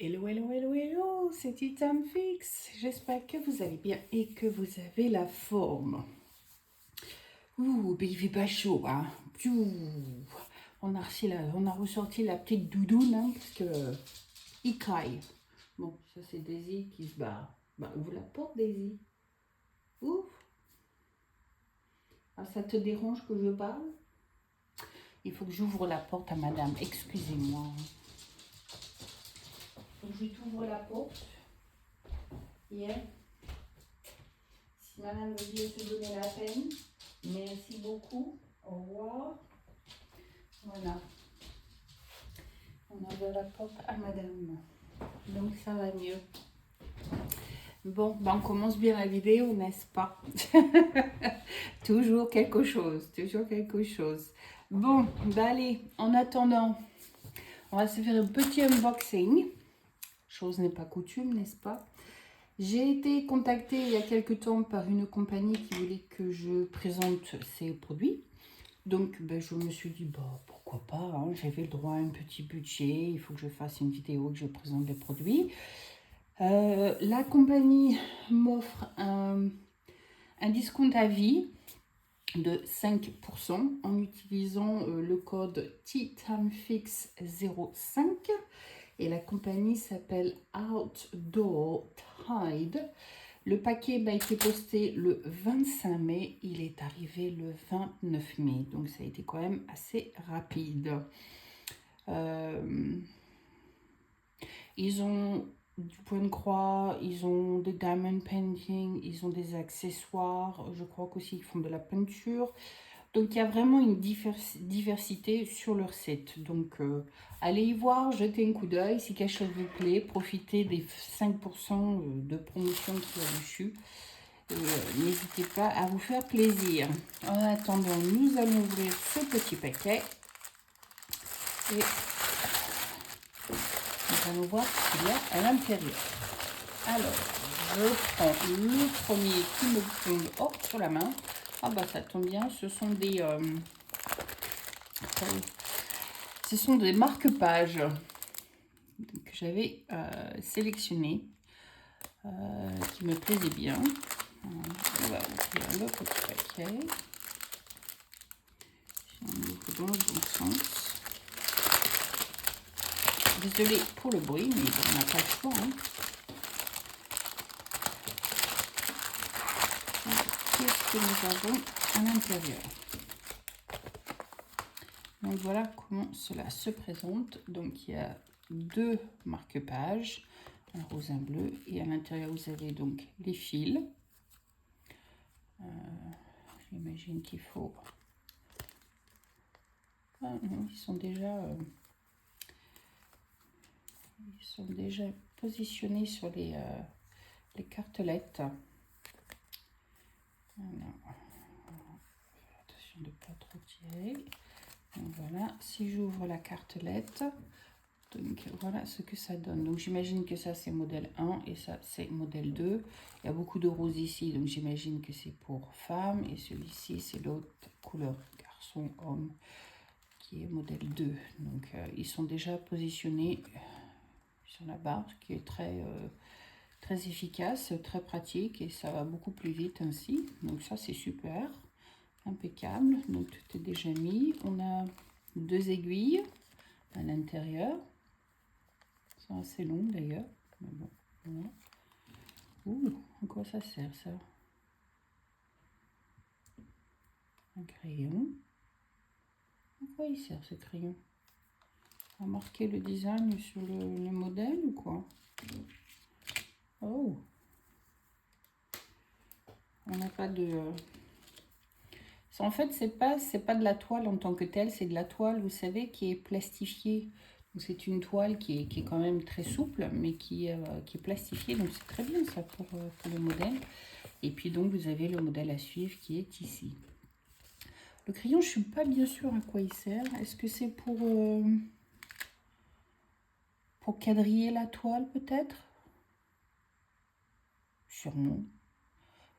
Hello, hello, hello, hello, c'est Itam Fix. J'espère que vous allez bien et que vous avez la forme. Ouh, mais il fait pas chaud, hein. On a ressorti la petite doudoune, hein, parce que il caille. Bon, ça c'est Daisy qui se barre. Bah, ouvre la porte, Daisy. Ouvre. Ah, ça te dérange que je parle? Il faut que j'ouvre la porte à madame. Excusez-moi. Donc, je t'ouvre la porte. Yeah. Si madame veut bien se donner la peine. Merci beaucoup. Au revoir. Voilà. On ouvre la porte à madame. Donc ça va mieux. Bon, ben on commence bien la vidéo, n'est-ce pas? Toujours quelque chose, toujours quelque chose. Bon, ben allez, en attendant, on va se faire un petit unboxing. Chose n'est pas coutume, n'est-ce pas? J'ai été contactée il y a quelque temps par une compagnie qui voulait que je présente ses produits. Donc, ben, je me suis dit, bah, pourquoi pas, hein, j'avais le droit à un petit budget, il faut que je fasse une vidéo, que je présente les produits. La compagnie m'offre un discount à vie de 5% en utilisant le code TITAMFIX05 et la compagnie s'appelle Outdoor Tide. Le paquet a été posté le 25 mai, il est arrivé le 29 mai, donc ça a été quand même assez rapide. Ils ont du point de croix, ils ont des diamond painting, ils ont des accessoires, je crois qu'aussi ils font de la peinture. Donc il y a vraiment une diversité sur leur site. Donc allez y voir, jetez un coup d'œil si quelque chose vous plaît, profitez des 5% de promotion qu'il y a dessus. N'hésitez pas à vous faire plaisir. En attendant, nous allons ouvrir ce petit paquet et nous allons voir ce qu'il y a à l'intérieur. Alors, je prends le premier qui me tombe sur la main. Ah bah ça tombe bien, ce sont des marque-pages que j'avais sélectionnés, qui me plaisaient bien. On va ouvrir le petit paquet. On ouvre dans le bon sens. Désolée pour le bruit, mais on n'a pas le choix. Hein. Qu'est-ce que nous avons à l'intérieur? Donc voilà comment cela se présente. Donc il y a deux marque-pages, un rose, un bleu, et à l'intérieur vous avez donc les fils. J'imagine qu'il faut... Ah non, ils sont déjà positionnés sur les cartelettes. Alors, attention de ne pas trop tirer. Donc voilà, si j'ouvre la cartelette, donc voilà ce que ça donne. Donc j'imagine que ça c'est modèle 1 et ça c'est modèle 2. Il y a beaucoup de roses ici, donc j'imagine que c'est pour femmes. Et celui-ci c'est l'autre couleur garçon, homme, qui est modèle 2. Donc ils sont déjà positionnés sur la barre, ce qui est très efficace, très pratique et ça va beaucoup plus vite ainsi. Donc ça c'est super, impeccable. Donc tout est déjà mis. On a deux aiguilles à l'intérieur. C'est assez long d'ailleurs. Mais bon, voilà. Ouh, à quoi ça sert ça? Un crayon. À quoi il sert ce crayon? À marquer le design sur le modèle ou quoi? Oh, on n'a pas de... En fait, c'est pas de la toile en tant que telle, c'est de la toile, vous savez, qui est plastifiée. C'est une toile qui est quand même très souple, mais qui est plastifiée. Donc c'est très bien ça pour le modèle. Et puis donc vous avez le modèle à suivre qui est ici. Le crayon, je ne suis pas bien sûre à quoi il sert. Est-ce que c'est pour quadriller la toile peut-être? Sûrement.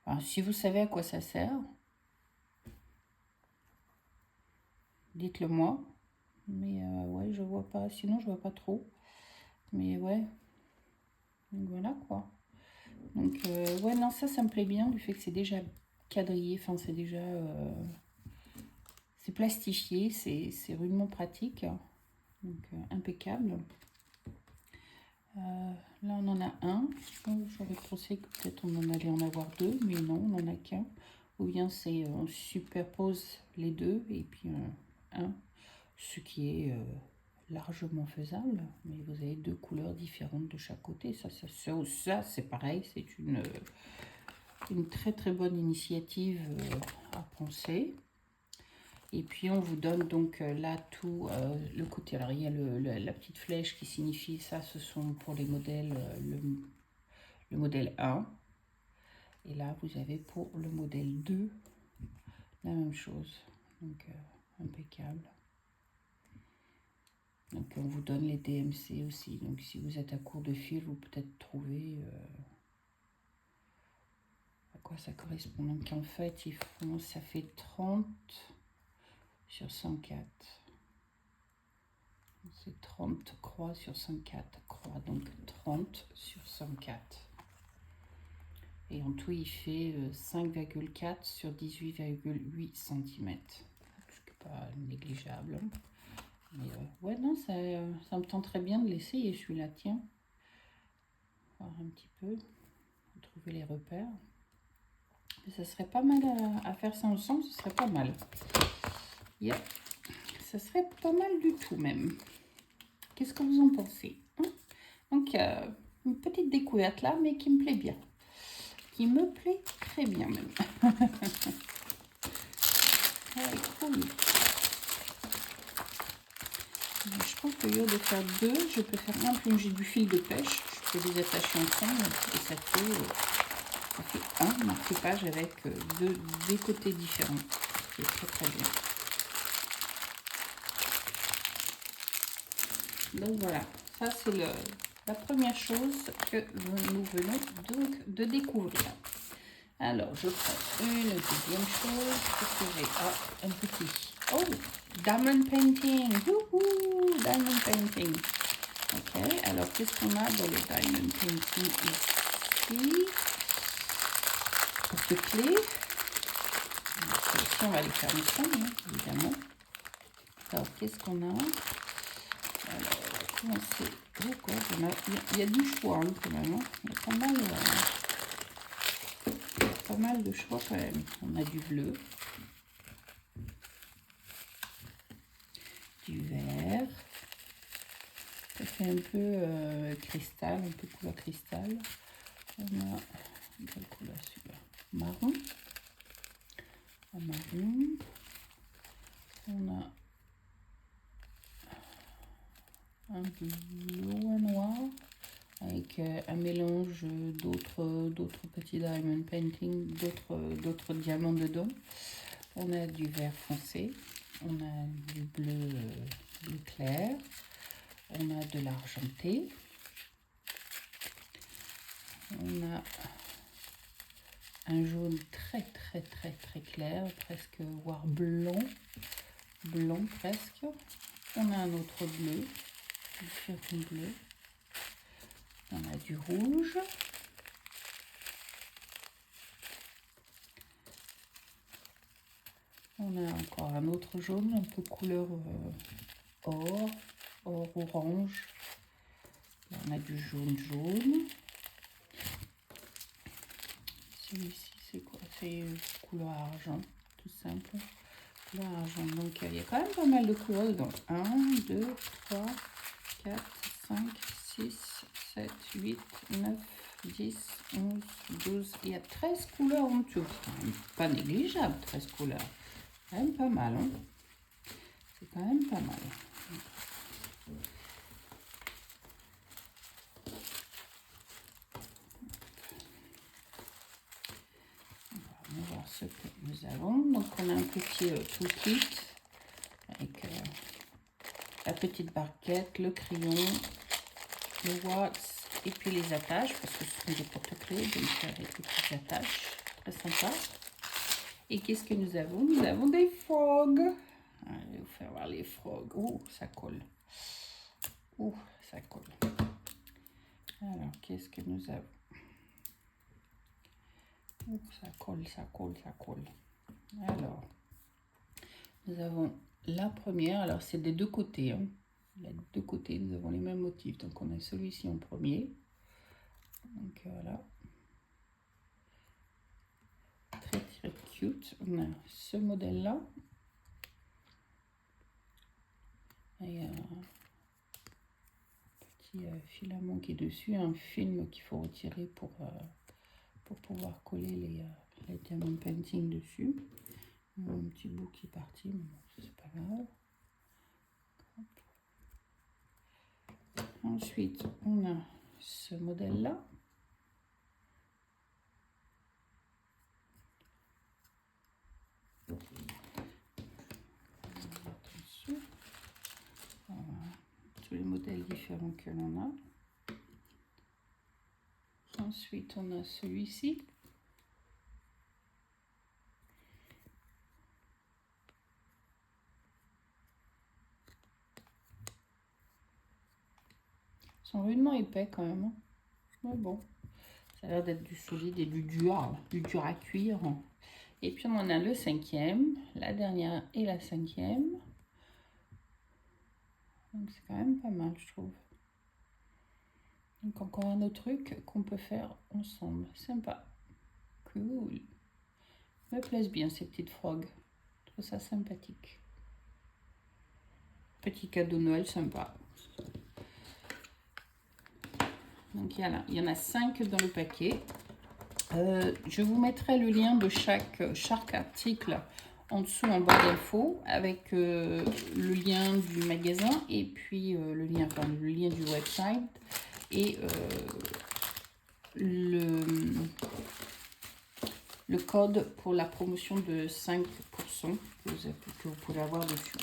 Alors, si vous savez à quoi ça sert, dites-le moi. Mais ouais, je vois pas. Sinon, je vois pas trop. Mais ouais, Donc voilà quoi. Donc ouais, non, ça me plaît bien, du fait que c'est déjà quadrillé, enfin c'est déjà... c'est plastifié, c'est rudement pratique. Donc impeccable. Là on en a un. J'aurais pensé que peut-être on en allait en avoir deux, mais non, on n'en a qu'un. Ou bien c'est on superpose les deux et puis un, ce qui est largement faisable, mais vous avez deux couleurs différentes de chaque côté. Ça c'est pareil, c'est une très très bonne initiative à penser. Et puis on vous donne donc là tout le côté. Alors il y a la petite flèche qui signifie ça, ce sont pour les modèles, le modèle 1. Et là vous avez pour le modèle 2 la même chose. Donc impeccable. Donc on vous donne les DMC aussi. Donc si vous êtes à court de fil, vous peut-être trouver à quoi ça correspond. Donc en fait, ils font, ça fait 30 sur 104. C'est 30 croix sur 104 croix, donc 30 sur 104. Et en tout, il fait 5,4 sur 18,8 cm. Ce qui n'est pas négligeable. Mais ouais, non, ça me tente très bien de l'essayer celui-là, tiens. Voir un petit peu, trouver les repères. Mais ça serait pas mal à faire ça ensemble, ce serait pas mal. Yeah. Ça serait pas mal du tout même. Qu'est-ce que vous en pensez, hein? Donc, une petite découverte là, mais qui me plaît bien. Qui me plaît très bien même. Ouais, cool. Je pense qu'au lieu de faire deux, je peux faire un, puis j'ai du fil de pêche. Je peux les attacher ensemble et ça fait un marque-page avec des côtés différents. C'est très très bien. Donc voilà, ça c'est la première chose que nous venons donc de découvrir. Alors je prends une deuxième chose. Qu'est-ce que j'ai? Ah, un petit. Oh, diamond painting. Youhou, diamond painting. Ok, alors qu'est-ce qu'on a dans le diamond painting ici? Porte-clés. On va les faire ensemble, hein, évidemment. Alors qu'est-ce qu'on a? Alors, comment c'est? Oh, quoi, il y a du choix hein, quand même. Hein. Il y a pas mal de choix quand même. On a du bleu, du vert. Ça fait un peu cristal, un peu couleur cristal. On a quelle couleur celui-là? Marron. Un marron. On a un bleu, un noir. Avec un mélange d'autres petits diamond painting, d'autres diamants dedans. On a du vert foncé, on a du bleu, bleu clair, on a de l'argenté, on a un jaune très très très très clair, presque voire blanc presque. On a un autre bleu, différents bleus. On a du rouge. On a encore un autre jaune, un peu couleur or orange. Là, on a du jaune. Celui-ci, c'est quoi? C'est couleur argent, tout simple. Couleur argent. Donc, il y a quand même pas mal de couleurs dedans. 1, 2, 3, 4, 5, 6, 7, 8, 9, 10, 11, 12. Il y a 13 couleurs en tout. Pas négligeable, 13 couleurs. C'est quand même pas mal. Hein, c'est quand même pas mal. On va voir ce que nous avons. Donc, on a un petit toolkit avec la petite barquette, le crayon, le wax et puis les attaches parce que ce sont des porte-clés, donc avec des petites attaches. Très sympa. Et qu'est-ce que nous avons? Nous avons des frogs. Je vais vous faire voir les frogs. Oh, ça colle. Oh, ça colle. Alors, qu'est-ce que nous avons? Ouh, ça colle, ça colle, ça colle. Alors, nous avons la première. Alors, c'est des deux côtés. Hein. Les deux côtés, nous avons les mêmes motifs. Donc, on a celui-ci en premier. Donc, voilà. Très, très cute. On a ce modèle-là. Et un petit filament qui est dessus. Un film qu'il faut retirer pour pouvoir coller les diamond painting dessus. Un petit bout qui est parti, mais bon, c'est pas grave. Ensuite, on a ce modèle-là. Voilà. Tous les modèles différents que l'on a. Ensuite, on a celui-ci. Ils sont rudement épais quand même. Mais bon, ça a l'air d'être du solide et du dur à cuire. Et puis on en a le cinquième, la dernière et la cinquième. Donc c'est quand même pas mal, je trouve. Donc encore un autre truc qu'on peut faire ensemble. Sympa. Cool. Me plaisent bien ces petites frogs. Je trouve ça sympathique. Petit cadeau Noël sympa. Donc il y en a 5 dans le paquet. Je vous mettrai le lien de chaque article en dessous en barre d'infos avec le lien du magasin et puis le lien du website et le code pour la promotion de 5% que vous pouvez avoir dessus.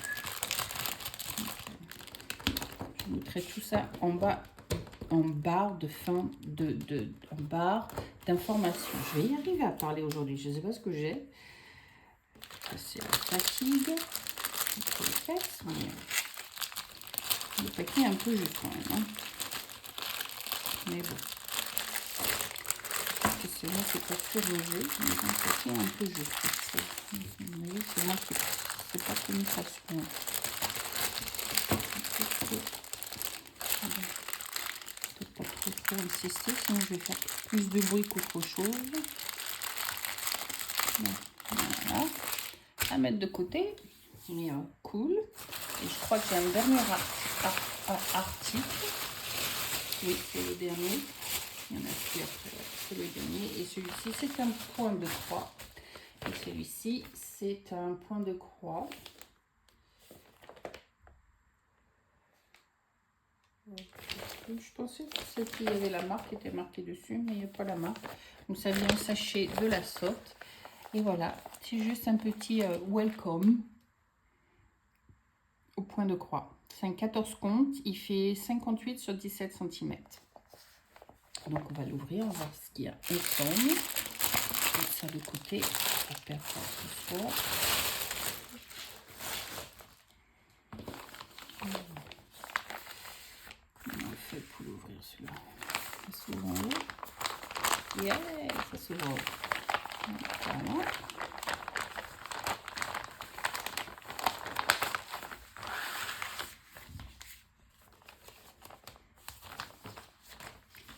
Je mettrai tout ça en bas en barre d'information. Je vais y arriver à parler aujourd'hui. Je ne sais pas ce que j'ai. C'est la fatigue. Le paquet est un peu juste quand même. Hein. Mais bon. C'est moi qui n'ai pas fait le jeu. Mais le paquet est un peu juste. C'est moi qui n'ai pas connu ça sur moi. Pas trop insister, sinon je vais faire plus de bruit qu'autre chose. Voilà, à mettre de côté. Mais cool. Et je crois que j'ai un dernier article. Oui, c'est le dernier. Il y en a plus après. C'est le dernier. Et celui-ci, c'est un point de croix. Et celui-ci, c'est un point de croix. Je pensais qu'il y avait la marque qui était marquée dessus, mais il n'y a pas la marque. Donc ça vient en sachet de la sorte. Et voilà, c'est juste un petit welcome au point de croix. C'est un 14 comptes, il fait 58 sur 17 cm. Donc on va l'ouvrir, on va voir ce qu'il y a ensemble. Mettre ça de côté, on va perdre ça ce soir. Comment on fait pour l'ouvrir celui-là? Ça s'ouvre en haut. Yeah, ça s'ouvre en haut. Voilà.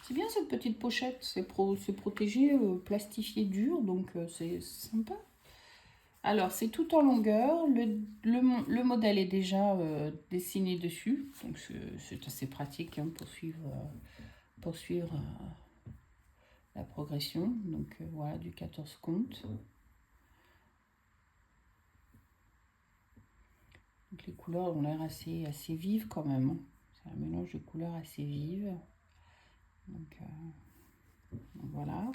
C'est bien cette petite pochette, c'est protégé, plastifié dur, donc c'est sympa. Alors, c'est tout en longueur. Le modèle est déjà dessiné dessus, donc c'est assez pratique hein, pour suivre la progression. Donc voilà, du 14 comptes. Donc, les couleurs ont l'air assez vives quand même. Hein. C'est un mélange de couleurs assez vives. Donc voilà.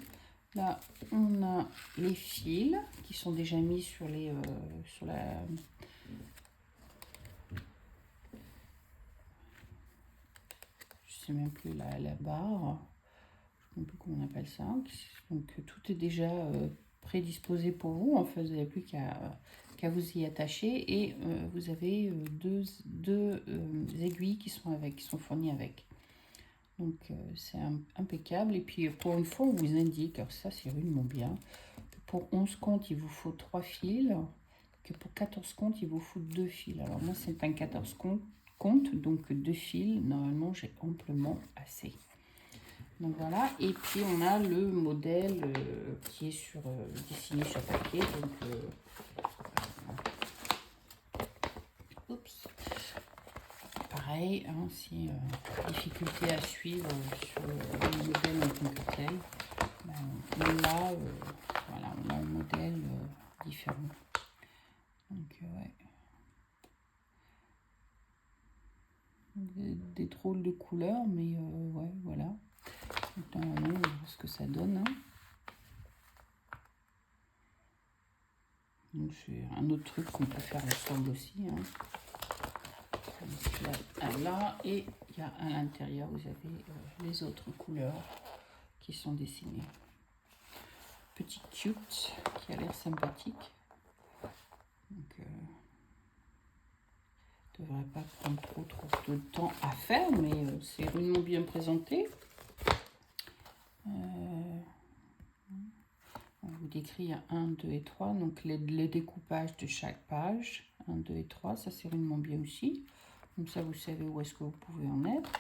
Là, on a les fils qui sont déjà mis sur la... Je sais même plus la barre. Je ne sais plus comment on appelle ça. Donc tout est déjà prédisposé pour vous. En fait, vous n'avez plus qu'à vous y attacher et vous avez deux aiguilles qui sont fournies avec. Donc c'est impeccable. Et puis pour une fois, on vous indique, alors ça c'est rudement bien, pour 11 comptes, il vous faut 3 fils, que pour 14 comptes, il vous faut 2 fils. Alors moi, c'est un 14 comptes, donc 2 fils. Normalement, j'ai amplement assez. Donc voilà, et puis on a le modèle qui est dessiné sur papier. Donc, oups. Pareil, hein, si difficulté à suivre sur le modèle en tant que tel, ben, voilà, on a un modèle différent. Donc ouais, des drôles de couleurs, mais ouais, voilà. Donc, on va voir ce que ça donne. Hein. Donc c'est un autre truc qu'on peut faire ensemble aussi. Hein. Là, et il y a à l'intérieur, vous avez les autres couleurs qui sont dessinées. Petit cute qui a l'air sympathique. Donc, devrait pas prendre trop de temps à faire, mais c'est vraiment bien présenté. On vous décrit il y a 1, 2 et 3, donc les découpages de chaque page, 1, 2 et 3, ça c'est vraiment bien aussi. Comme ça, vous savez où est-ce que vous pouvez en être.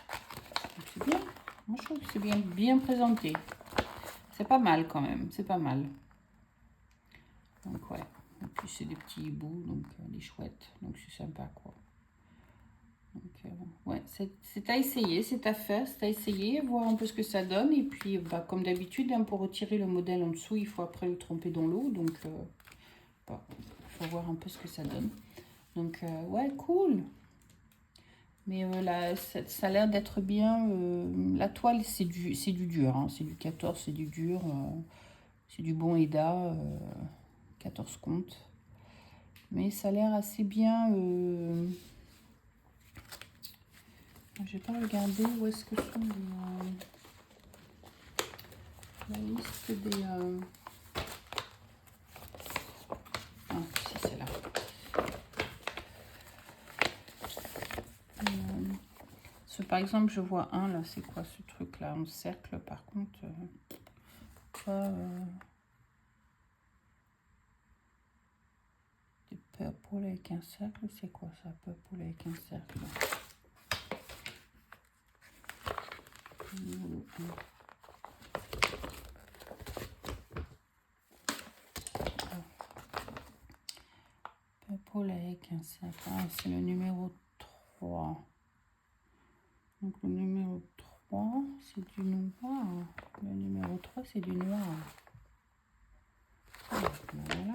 C'est bien. Moi, je trouve que c'est bien présenté. C'est pas mal quand même. C'est pas mal. Donc, ouais. Et puis, c'est des petits hiboux, donc des chouettes. Donc, c'est sympa, quoi. Donc, ouais, c'est à essayer, c'est à faire, c'est à essayer, voir un peu ce que ça donne. Et puis, bah, comme d'habitude, hein, pour retirer le modèle en dessous, il faut après le tremper dans l'eau. Donc, il faut voir un peu ce que ça donne. Donc, ouais, cool. Mais là, ça a l'air d'être bien. La toile, c'est du dur. Hein, c'est du 14, c'est du dur. C'est du bon EDA. 14 comptes. Mais ça a l'air assez bien. J'ai pas regardé où est-ce que sont la liste des. Ah, si, c'est là. Par exemple, je vois un là, c'est quoi ce truc là en cercle par contre des purple avec un cercle, c'est quoi ça, purple avec un cercle? Purple avec un cercle, ah, c'est le numéro 3. Donc le numéro 3, c'est du noir. Le numéro 3, c'est du noir. Ah, voilà.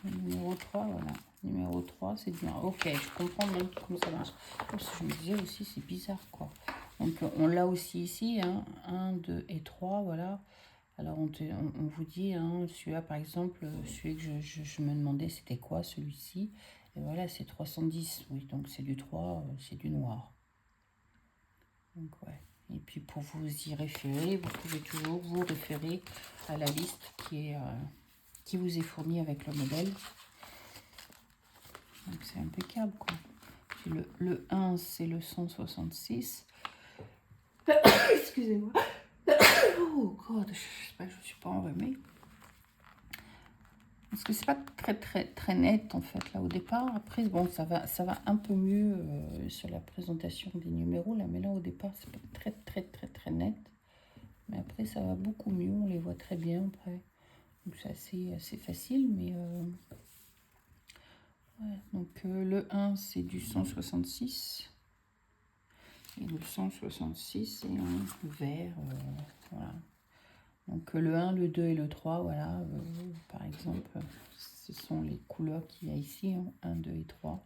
Le numéro 3, voilà. Numéro 3, c'est du noir. Ok, je comprends même comment ça marche. Je me disais aussi, c'est bizarre, quoi. Donc on l'a aussi ici, hein. 1, 2 et 3, voilà. Alors on vous dit, hein, celui-là par exemple, celui que je me demandais c'était quoi celui-ci. Et voilà, c'est 310, oui, donc c'est du 3, c'est du noir. Donc ouais. Et puis pour vous y référer, vous pouvez toujours vous référer à la liste qui vous est fournie avec le modèle. Donc c'est impeccable quoi. Le 1 c'est le 166. Excusez-moi. Oh god, j'espère que je ne suis pas enrhumée. Parce que c'est pas très net en fait là au départ. Après bon ça va un peu mieux sur la présentation des numéros là, mais là au départ c'est pas très net. Mais après ça va beaucoup mieux, on les voit très bien après. Donc c'est assez facile, mais ouais. Donc le 1 c'est du 166 et le 166 c'est un vert, voilà. Donc le 1, le 2 et le 3, voilà, par exemple, ce sont les couleurs qu'il y a ici, hein, 1, 2 et 3,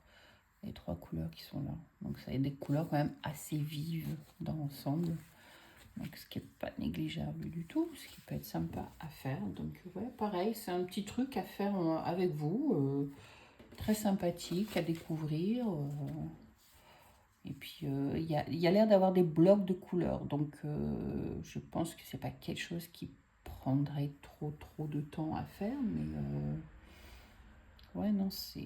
les 3 couleurs qui sont là. Donc ça a des couleurs quand même assez vives dans l'ensemble, donc ce qui n'est pas négligeable du tout, ce qui peut être sympa à faire. Donc ouais, pareil, c'est un petit truc à faire avec vous, très sympathique à découvrir. Et puis il y a l'air d'avoir des blocs de couleurs, donc je pense que c'est pas quelque chose qui prendrait trop de temps à faire, mais ouais non ça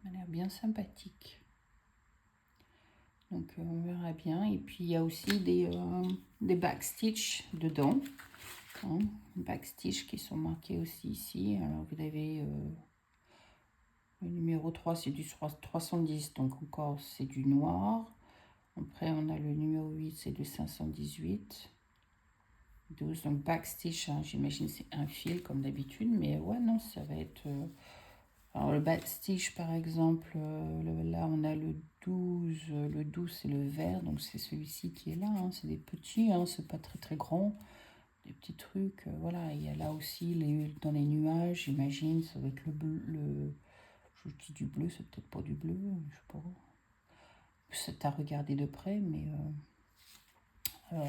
a l'air bien sympathique. Donc on verra bien. Et puis il y a aussi des backstitch dedans. Hein, backstitch qui sont marqués aussi ici. Alors vous avez le numéro 3, c'est du 310, donc encore c'est du noir. Après on a le numéro 8, c'est du 518. 12, donc backstitch, hein, j'imagine c'est un fil comme d'habitude, mais ouais, non, ça va être... alors le backstitch par exemple, là on a le 12, le 12 c'est le vert, donc c'est celui-ci qui est là, hein, c'est des petits, hein, c'est pas très très grand, des petits trucs, voilà. Il y a là aussi dans les nuages, j'imagine, ça va être le bleu, je dis du bleu, c'est peut-être pas du bleu, je sais pas, c'est à regarder de près, mais... alors,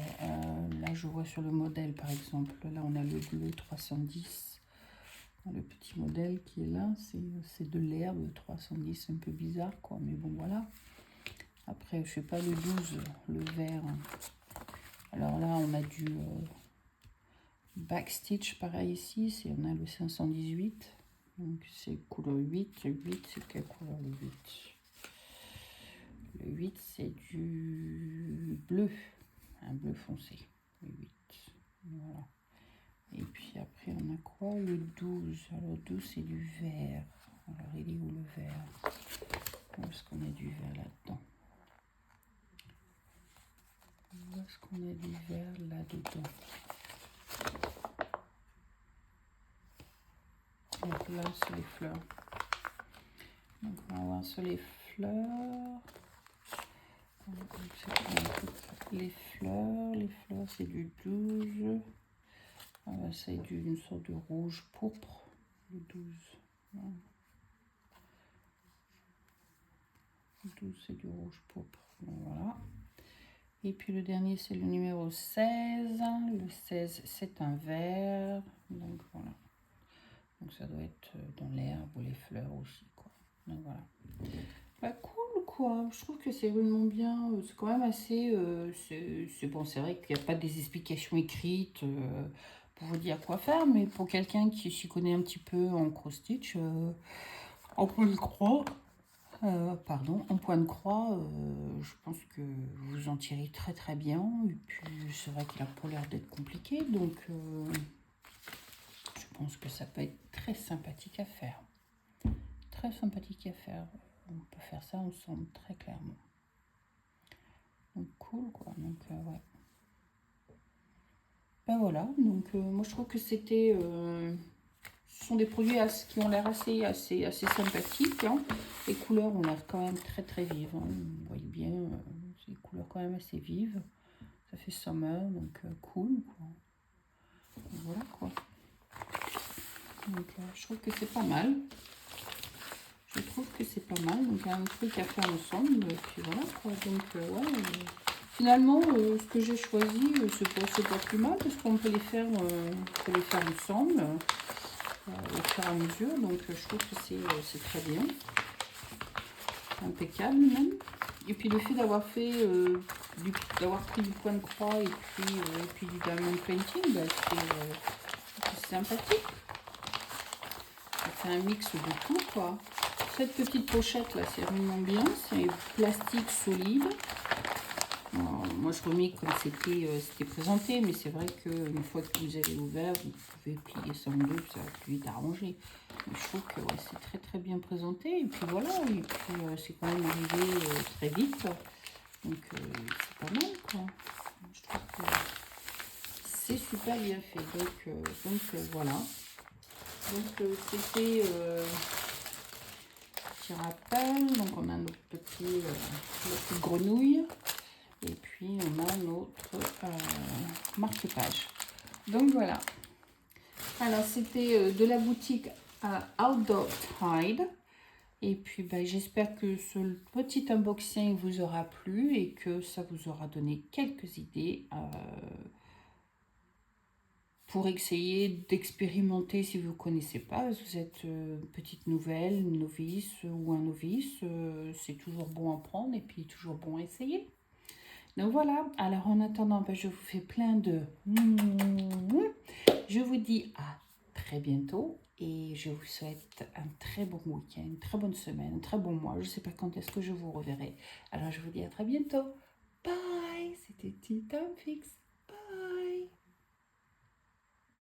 là, je vois sur le modèle, par exemple, là, on a le bleu 310. Le petit modèle qui est là, c'est de l'herbe 310, c'est un peu bizarre, quoi. Mais bon, voilà. Après, je sais pas, le 12, le vert. Alors là, on a du backstitch, pareil ici. On a le 518. Donc, c'est couleur 8. Le 8, c'est quelle couleur, le 8? Le 8, c'est du bleu. Un bleu foncé, le 8. Voilà. Et puis après, on a quoi? Le 12. Alors, le 12, c'est du vert. Alors, il est où le vert? Où est-ce qu'on a du vert là-dedans? Où est-ce qu'on a du vert là-dedans? Donc là, c'est les fleurs. Donc, on va voir sur les fleurs. Les fleurs, c'est du 12. C'est une sorte de rouge pourpre, le 12. Le 12, c'est du rouge pourpre. Donc, voilà. Et puis le dernier, c'est le numéro 16. Le 16, c'est un vert. Donc voilà. Donc ça doit être dans l'herbe ou les fleurs aussi, quoi. Donc voilà. Bah, cool, quoi. Je trouve que c'est vraiment bien. C'est quand même assez... c'est bon, c'est vrai qu'il n'y a pas des explications écrites pour vous dire quoi faire, mais pour quelqu'un qui s'y connaît un petit peu en cross-stitch, en point de croix, en point de croix, je pense que vous en tirez très très bien. Et puis c'est vrai qu'il a pas l'air d'être compliqué, donc je pense que ça peut être très sympathique à faire. Très sympathique à faire. On peut faire ça ensemble très clairement. Donc cool, quoi. Donc ouais. Ben voilà, donc moi je trouve que c'était... ce sont des produits qui ont l'air assez sympathiques. Hein. Les couleurs ont l'air quand même très très vives. Hein. Vous voyez bien, c'est des couleurs quand même assez vives. Ça fait summer, donc cool. Quoi. Donc, voilà quoi. Donc je trouve que c'est pas mal. Je trouve que c'est pas mal. Donc un truc à faire ensemble. Et puis voilà quoi. Donc ouais. Finalement, ce que j'ai choisi, c'est pas plus mal parce qu'on peut les faire, ensemble au fur et à mesure. Donc je trouve que c'est très bien. Impeccable même. Et puis le fait d'avoir fait d'avoir pris du point de croix et puis du diamond painting, bah, c'est sympathique. Ça fait un mix de tout quoi. Cette petite pochette là, c'est vraiment bien. C'est plastique solide. Alors, moi je remets comme c'était présenté, mais c'est vrai qu'une fois que vous avez ouvert, vous pouvez plier ça en deux, ça va plus vite arranger. Mais je trouve que ouais, c'est très très bien présenté. Et puis voilà, et puis c'est quand même arrivé très vite. Donc c'est pas mal quoi. Je trouve que c'est super bien fait. Donc voilà. Donc c'était petit rappel. Donc on a notre petite grenouille. Et puis on a notre marque-page. Donc voilà. Alors c'était de la boutique Outdoor Tide. Et puis ben, j'espère que ce petit unboxing vous aura plu et que ça vous aura donné quelques idées pour essayer d'expérimenter si vous ne connaissez pas. Vous êtes petite nouvelle, une novice ou un novice. C'est toujours bon à prendre et puis toujours bon à essayer. Donc voilà, alors en attendant, ben, je vous fais plein de... Je vous dis à très très bientôt et je vous souhaite un très bon week-end, une très bonne semaine, un très bon mois. Je ne sais pas quand est-ce que je vous reverrai. Alors je vous dis à très bientôt. Bye, c'était Tea Time Fix.